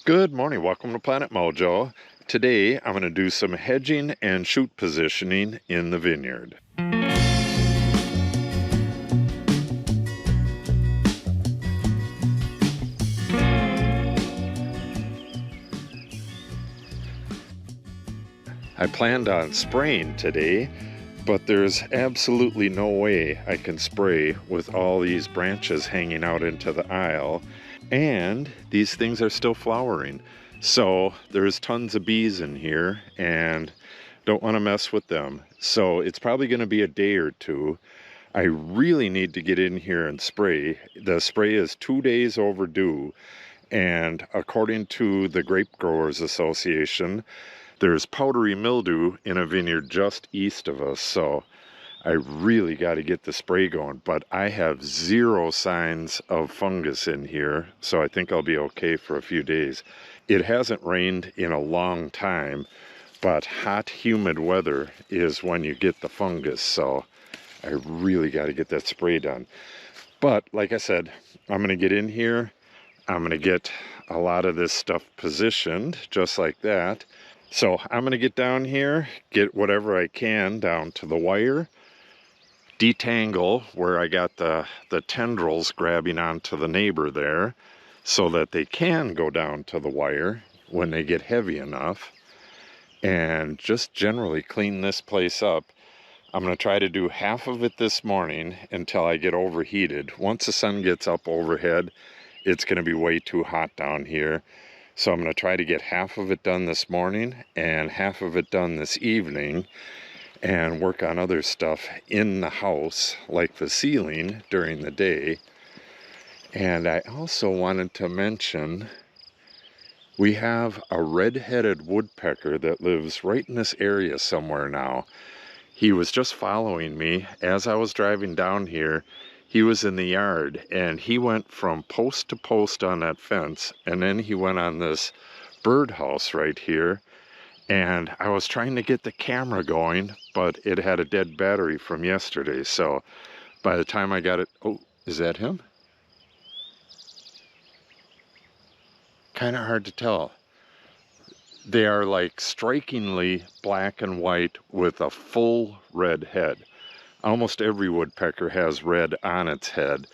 Good morning, welcome to Planet Mojo. Today I'm going to do some hedging and shoot positioning in the vineyard. I planned on spraying today, but there's absolutely no way I can spray with all these branches hanging out into the aisle, and these things are still flowering. So there's tons of bees in here and don't want to mess with them. So it's probably going to be a day or two. I really need to get in here and spray. The spray is 2 days overdue, and according to the Grape Growers Association, there's powdery mildew in a vineyard just east of us, so I really got to get the spray going. But I have zero signs of fungus in here, so I think I'll be okay for a few days. It hasn't rained in a long time, but hot, humid weather is when you get the fungus, so I really got to get that spray done. But like I said, I'm going to get in here. I'm going to get a lot of this stuff positioned just like that. So I'm going to get down here, get whatever I can down to the wire, detangle where I got the tendrils grabbing onto the neighbor there so that they can go down to the wire when they get heavy enough, and just generally clean this place up. I'm going to try to do half of it this morning until I get overheated. Once the sun gets up overhead, it's going to be way too hot down here. So I'm going to try to get half of it done this morning and half of it done this evening, and work on other stuff in the house, like the ceiling, during the day. And I also wanted to mention, we have a red-headed woodpecker that lives right in this area somewhere now. He was just following me as I was driving down here. He was in the yard, and he went from post to post on that fence, and then he went on this birdhouse right here. And I was trying to get the camera going, but it had a dead battery from yesterday. So by the time I got it, oh, is that him? Kind of hard to tell. They are like strikingly black and white with a full red head. Almost every woodpecker has red on its head,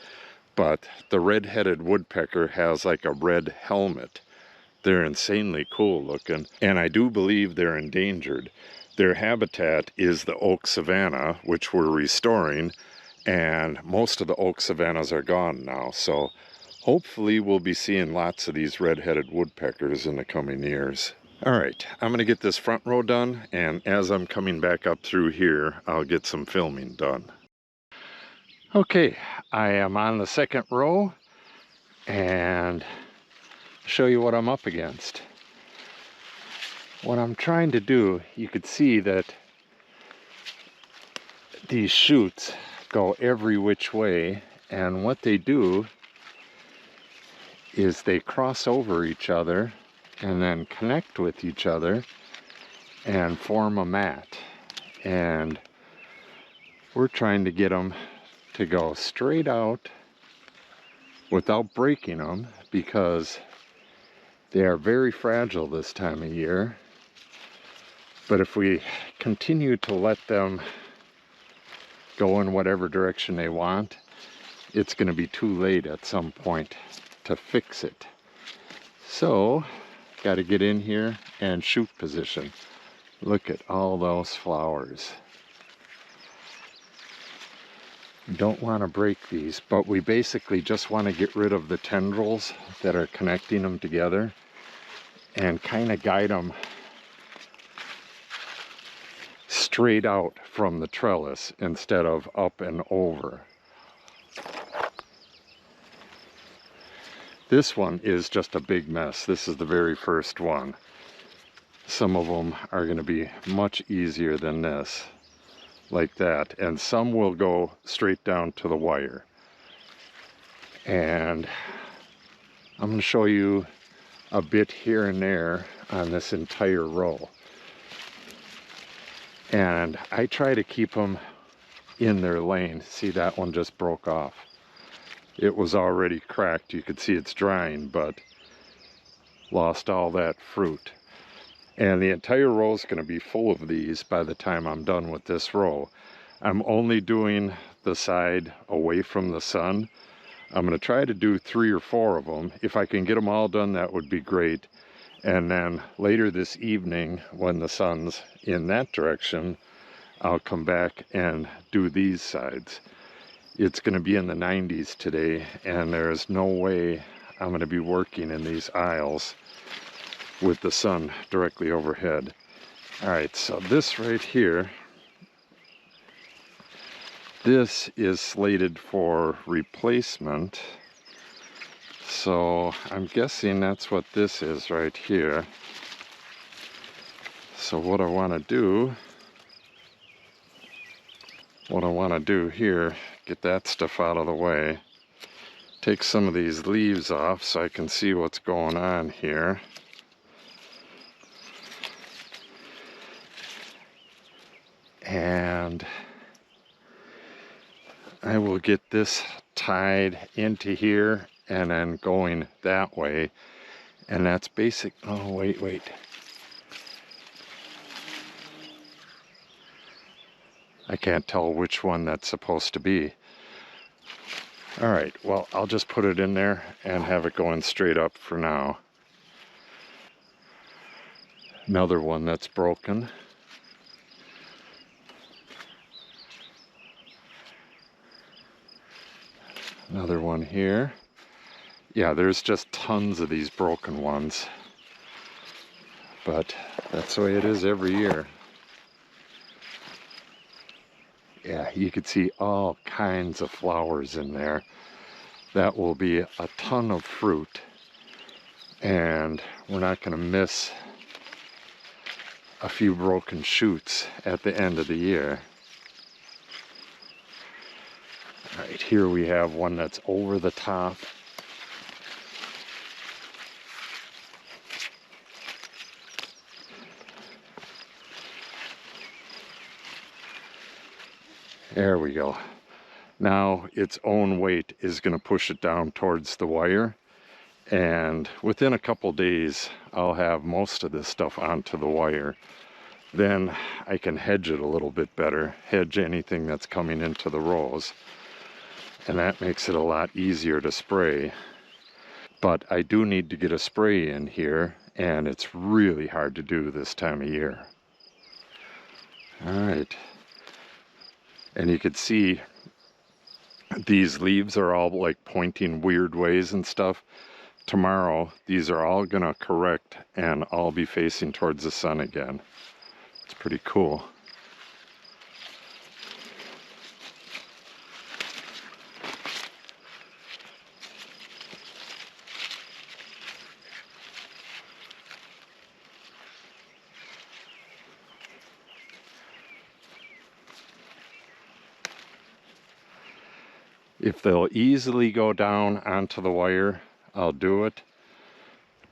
but the red-headed woodpecker has like a red helmet. They're insanely cool looking, and I do believe they're endangered. Their habitat is the oak savanna, which we're restoring, and most of the oak savannas are gone now, so hopefully we'll be seeing lots of these red-headed woodpeckers in the coming years. Alright, I'm going to get this front row done, and as I'm coming back up through here, I'll get some filming done. Okay, I am on the second row, and show you what I'm up against. What I'm trying to do, you could see that these shoots go every which way, and what they do is they cross over each other and then connect with each other and form a mat. And we're trying to get them to go straight out without breaking them, because they are very fragile this time of year. But if we continue to let them go in whatever direction they want, it's going to be too late at some point to fix it. So, got to get in here and shoot position. Look at all those flowers. Don't want to break these, but we basically just want to get rid of the tendrils that are connecting them together and kind of guide them straight out from the trellis instead of up and over. This one is just a big mess. This is the very first one. Some of them are going to be much easier than this, like that, and some will go straight down to the wire. And I'm going to show you a bit here and there on this entire row. And I try to keep them in their lane. See, that one just broke off. It was already cracked. You could see it's drying, but lost all that fruit. And the entire row is going to be full of these by the time I'm done with this row. I'm only doing the side away from the sun. I'm going to try to do 3 or 4 of them. If I can get them all done, that would be great. And then later this evening, when the sun's in that direction, I'll come back and do these sides. It's going to be in the 90s today, and there's no way I'm going to be working in these aisles with the sun directly overhead. All right, so this right here, this is slated for replacement. So I'm guessing that's what this is right here. So what I want to do here, get that stuff out of the way, take some of these leaves off so I can see what's going on here. And I will get this tied into here and then going that way. And that's basic. Oh, wait. I can't tell which one that's supposed to be. All right, well, I'll just put it in there and have it going straight up for now. Another one that's broken. Another one here. Yeah, there's just tons of these broken ones. But that's the way it is every year. Yeah, you could see all kinds of flowers in there. That will be a ton of fruit. And we're not going to miss a few broken shoots at the end of the year. All right, here we have one that's over the top. There we go. Now its own weight is going to push it down towards the wire. And within a couple days, I'll have most of this stuff onto the wire. Then I can hedge it a little bit better, hedge anything that's coming into the rows. And that makes it a lot easier to spray. But I do need to get a spray in here, and it's really hard to do this time of year. All right. And you could see these leaves are all like pointing weird ways and stuff. Tomorrow, these are all gonna correct and all be facing towards the sun again. It's pretty cool. If they'll easily go down onto the wire, I'll do it.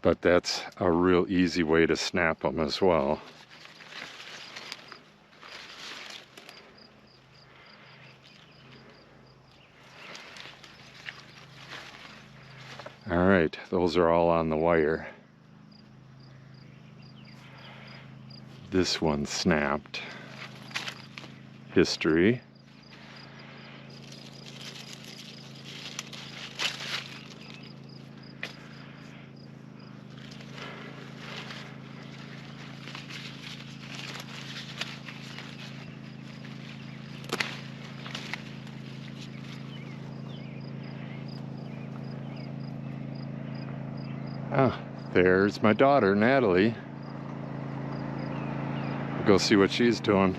But that's a real easy way to snap them as well. All right, those are all on the wire. This one snapped. History. Ah, there's my daughter, Natalie. I'll go see what she's doing.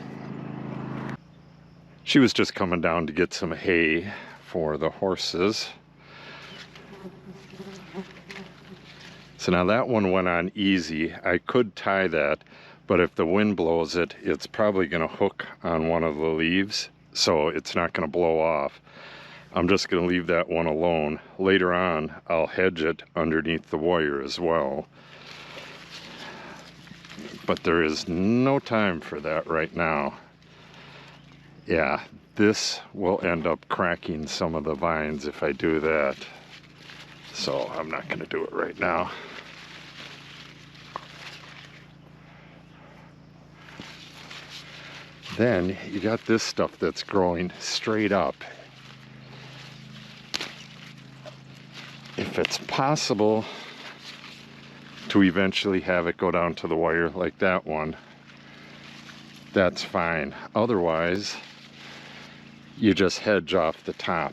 She was just coming down to get some hay for the horses. So now that one went on easy. I could tie that, but if the wind blows it, it's probably going to hook on one of the leaves, so it's not going to blow off. I'm just going to leave that one alone. Later on, I'll hedge it underneath the wire as well. But there is no time for that right now. Yeah, this will end up cracking some of the vines if I do that. So I'm not going to do it right now. Then you got this stuff that's growing straight up. If it's possible to eventually have it go down to the wire like that one, that's fine. Otherwise, you just hedge off the top.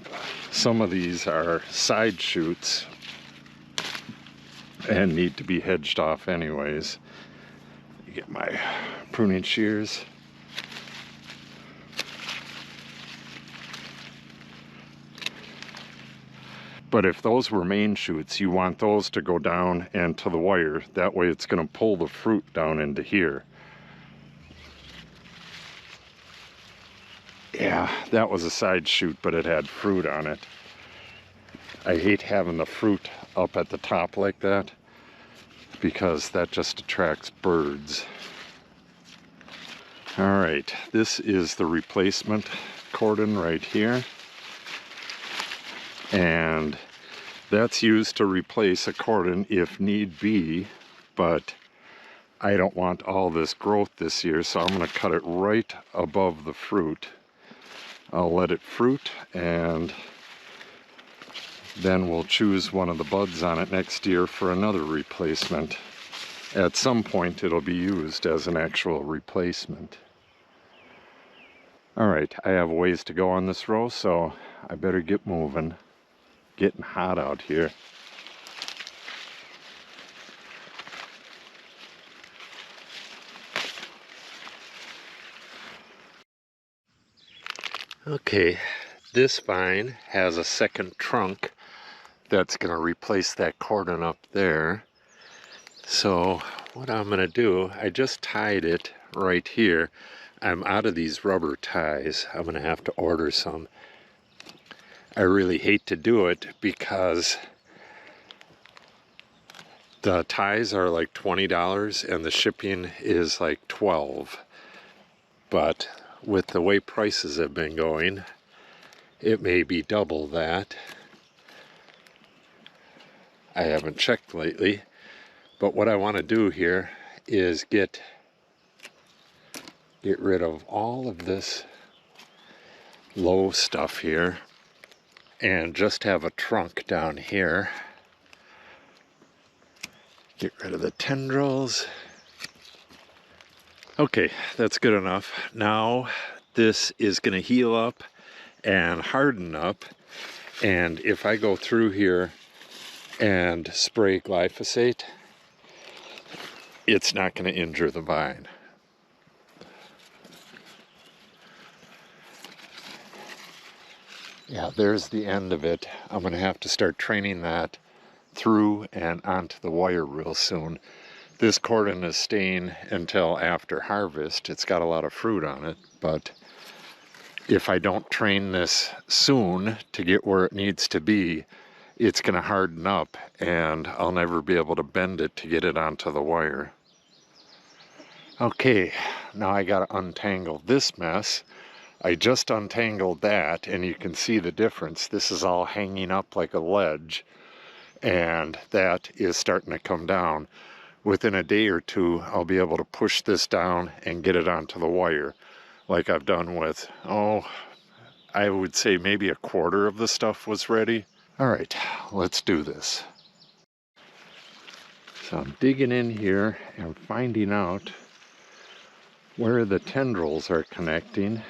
Some of these are side shoots and need to be hedged off anyways. You get my pruning shears. But if those were main shoots, you want those to go down and to the wire. That way it's going to pull the fruit down into here. Yeah, that was a side shoot, but it had fruit on it. I hate having the fruit up at the top like that because that just attracts birds. All right, this is the replacement cordon right here. And that's used to replace a cordon if need be, but I don't want all this growth this year, so I'm going to cut it right above the fruit. I'll let it fruit, and then we'll choose one of the buds on it next year for another replacement. At some point it'll be used as an actual replacement. All right, I have a ways to go on this row, so I better get moving. Getting hot out here. Okay, this vine has a second trunk that's going to replace that cordon up there. So what I'm going to do, I just tied it right here. I'm out of these rubber ties. I'm going to have to order some. I really hate to do it because the ties are like $20 and the shipping is like $12. But with the way prices have been going, it may be double that. I haven't checked lately. But what I want to do here is get rid of all of this low stuff here and just have a trunk down here. Get rid of the tendrils. Okay, that's good enough. Now this is going to heal up and harden up, and if I go through here and spray glyphosate, it's not going to injure the vine. Yeah, there's the end of it. I'm going to have to start training that through and onto the wire real soon. This cordon is staying until after harvest. It's got a lot of fruit on it, but if I don't train this soon to get where it needs to be, it's going to harden up and I'll never be able to bend it to get it onto the wire. Okay, now I got to untangle this mess. I just untangled that, and you can see the difference. This is all hanging up like a ledge, and that is starting to come down. Within a day or two, I'll be able to push this down and get it onto the wire, like I've done with, I would say maybe a quarter of the stuff was ready. All right, let's do this. So I'm digging in here and finding out where the tendrils are connecting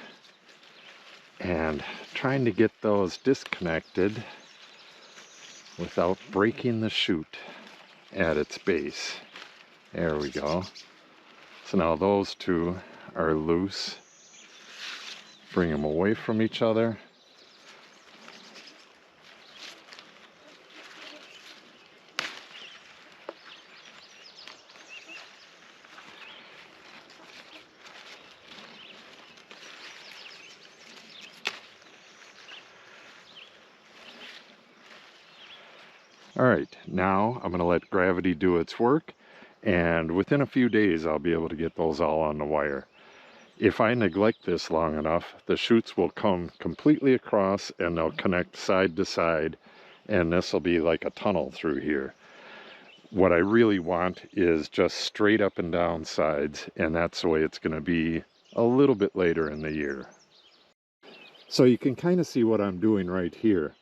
and trying to get those disconnected without breaking the shoot at its base. There we go. So now those two are loose. Bring them away from each other. Alright, now I'm going to let gravity do its work, and within a few days I'll be able to get those all on the wire. If I neglect this long enough, the shoots will come completely across and they'll connect side to side, and this will be like a tunnel through here. What I really want is just straight up and down sides, and that's the way it's going to be a little bit later in the year. So you can kind of see what I'm doing right here.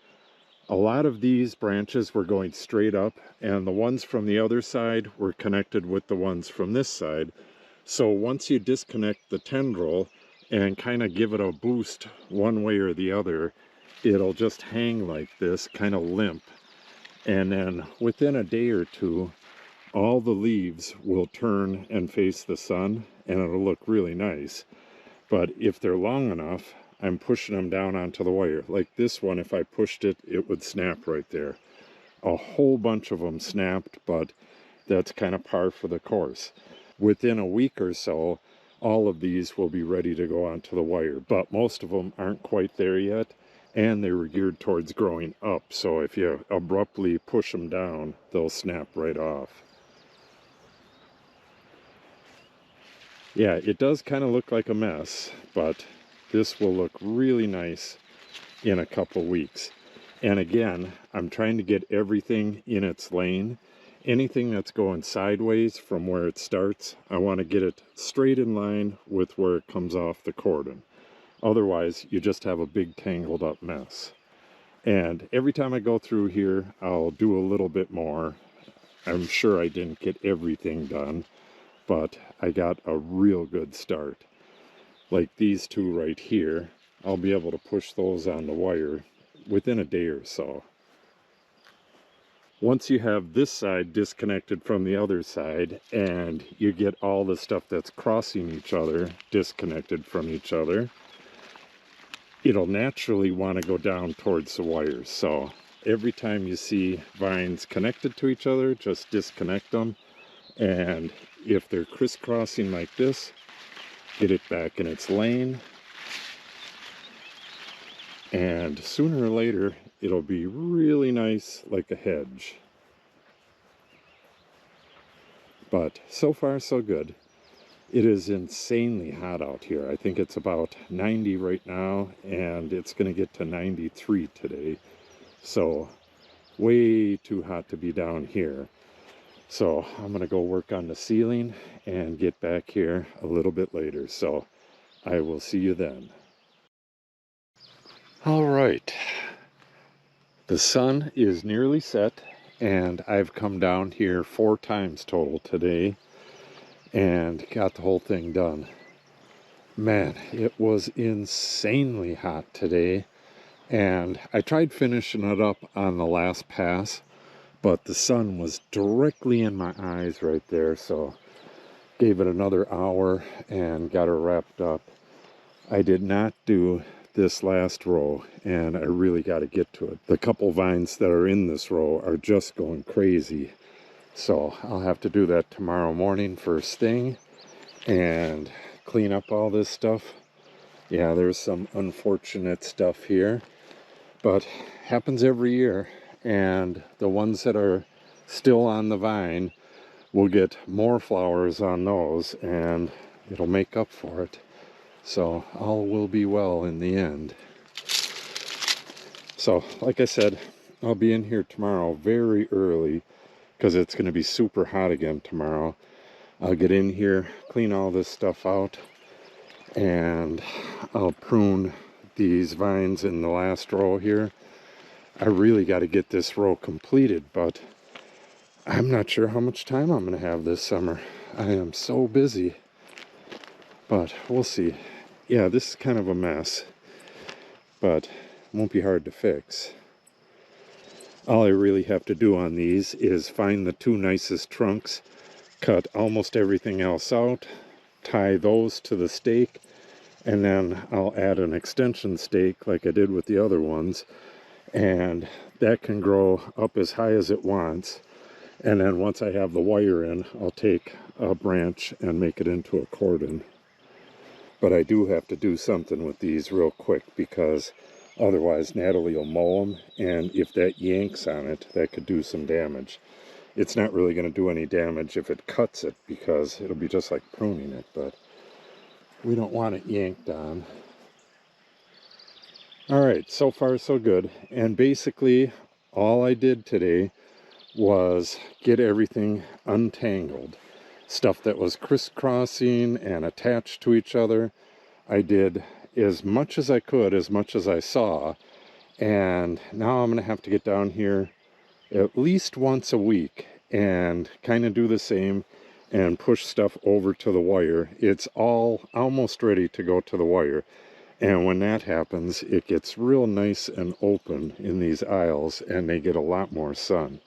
A lot of these branches were going straight up, and the ones from the other side were connected with the ones from this side. So once you disconnect the tendril and kind of give it a boost one way or the other, it'll just hang like this, kind of limp. And then within a day or two, all the leaves will turn and face the sun, and it'll look really nice. But if they're long enough, I'm pushing them down onto the wire. Like this one, if I pushed it, it would snap right there. A whole bunch of them snapped, but that's kind of par for the course. Within a week or so, all of these will be ready to go onto the wire, but most of them aren't quite there yet, and they were geared towards growing up. So if you abruptly push them down, they'll snap right off. Yeah, it does kind of look like a mess, but this will look really nice in a couple weeks. And again, I'm trying to get everything in its lane. Anything that's going sideways from where it starts, I want to get it straight in line with where it comes off the cordon. Otherwise, you just have a big tangled up mess. And every time I go through here, I'll do a little bit more. I'm sure I didn't get everything done, but I got a real good start. Like these two right here, I'll be able to push those on the wire within a day or so. Once you have this side disconnected from the other side, and you get all the stuff that's crossing each other disconnected from each other, it'll naturally want to go down towards the wires. So every time you see vines connected to each other, just disconnect them. And if they're crisscrossing like this, get it back in its lane. And sooner or later, it'll be really nice like a hedge. But so far, so good. It is insanely hot out here. I think it's about 90 right now, and it's going to get to 93 today. So way too hot to be down here. So I'm going to go work on the ceiling and get back here a little bit later. So I will see you then. All right. The sun is nearly set, and I've come down here 4 times total today and got the whole thing done. Man, it was insanely hot today, and I tried finishing it up on the last pass, but the sun was directly in my eyes right there, so gave it another hour and got her wrapped up. I did not do this last row, and I really got to get to it. The couple vines that are in this row are just going crazy, so I'll have to do that tomorrow morning first thing and clean up all this stuff. Yeah, there's some unfortunate stuff here, but happens every year, and the ones that are still on the vine will get more flowers on those, and it'll make up for it. So all will be well in the end. So like I said, I'll be in here tomorrow very early because it's going to be super hot again tomorrow. I'll get in here, clean all this stuff out, and I'll prune these vines in the last row here. I really got to get this row completed, but I'm not sure how much time I'm going to have this summer. I am so busy, but we'll see. Yeah, this is kind of a mess, but won't be hard to fix. All I really have to do on these is find the 2 nicest trunks, cut almost everything else out, tie those to the stake, and then I'll add an extension stake like I did with the other ones, and that can grow up as high as it wants. And then once I have the wire in, I'll take a branch and make it into a cordon. But I do have to do something with these real quick, because otherwise Natalie will mow them, and if that yanks on it, that could do some damage. It's not really going to do any damage if it cuts it, because it'll be just like pruning it, but we don't want it yanked on. Alright, so far so good. And basically all I did today was get everything untangled. stuff that was crisscrossing and attached to each other. I did as much as I could, as much as I saw, and now I'm going to have to get down here at least once a week and kind of do the same and push stuff over to the wire. It's all almost ready to go to the wire, and when that happens, it gets real nice and open in these aisles and they get a lot more sun.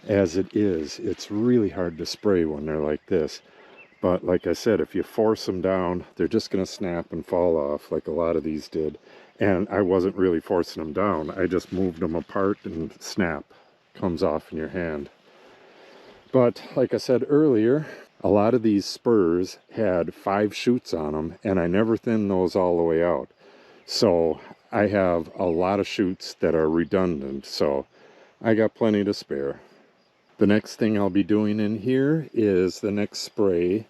As it is, it's really hard to spray when they're like this. But like I said, if you force them down, they're just going to snap and fall off like a lot of these did. And I wasn't really forcing them down. I just moved them apart and snap comes off in your hand. But like I said earlier, a lot of these spurs had 5 shoots on them, and I never thinned those all the way out. So I have a lot of shoots that are redundant, so I got plenty to spare. The next thing I'll be doing in here is the next spray,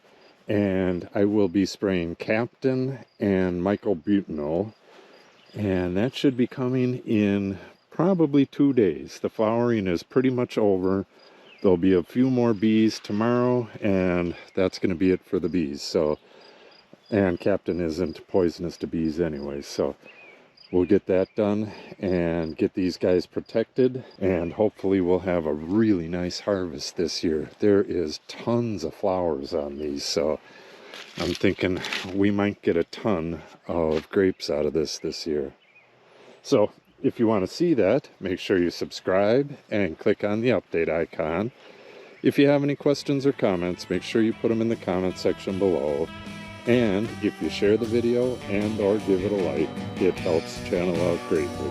and I will be spraying Captain and mycobutanol, and that should be coming in probably 2 days. The flowering is pretty much over. There'll be a few more bees tomorrow, and that's going to be it for the bees. So, and Captain isn't poisonous to bees anyway, so we'll get that done and get these guys protected, and hopefully we'll have a really nice harvest this year. There is tons of flowers on these, so I'm thinking we might get a ton of grapes out of this year. So if you want to see that, make sure you subscribe and click on the update icon. If you have any questions or comments, make sure you put them in the comment section below. And if you share the video and or give it a like, it helps the channel out greatly.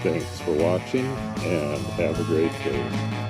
Thanks for watching and have a great day.